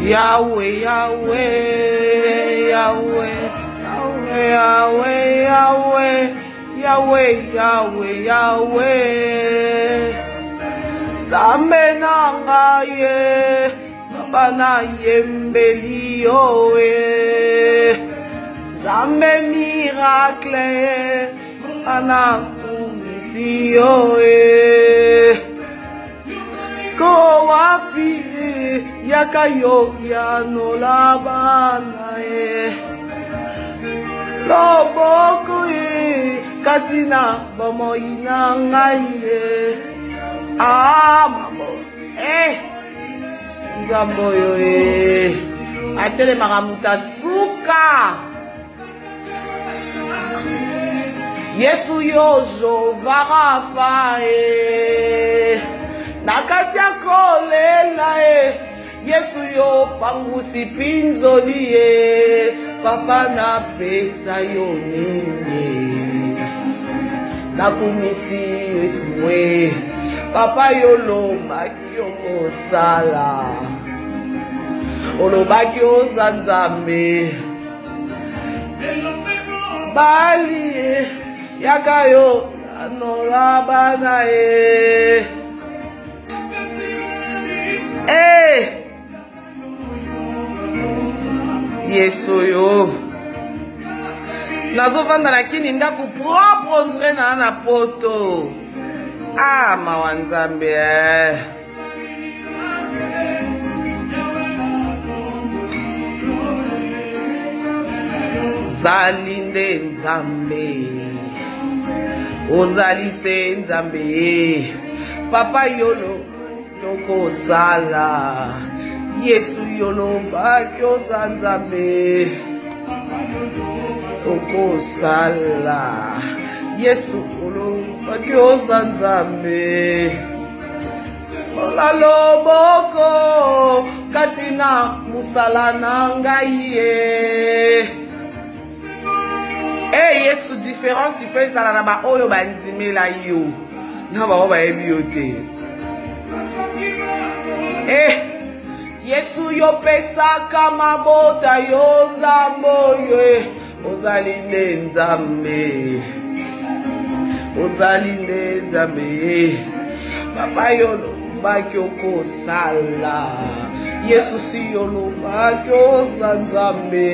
Yahweh, Yahweh, Yahweh, Yahweh, Yahweh, Yahweh, Yahweh, Yahweh. Zambe nangaye, Bana yembeli oe. Zambe miracle, Bana kumisi oe. Ko wapi yakayo yanolabana loboko katina bomo inangaye mamo ngambo yo atele makamuta suka Yesu yojo varafa nakati ya kolela Yesu yo pangusi pinzoli papa na pesa yo nini nakumisi Yesu papa yo lobaki yo mosala olobaki ozanzambe bali yaka yo anolabana Yesu yo nazovanda lakini ndaku propre ndre na poto mawa nzambe zalinde nzambe ozali se nzambe papa yolo loko sala Yesu yolo bakyo zanzambe loko sala Yesu yolo bakyo zanzambe ola loboko katina musala nangaye Yesu différence fait ça na ba oyo banzimela yo na ba ba ebiote Yesu yo pesaka mabota yo nzambo yo ozalinde nzambe papa yo lobaki okosala Yesu si yo lobaki ozanzambe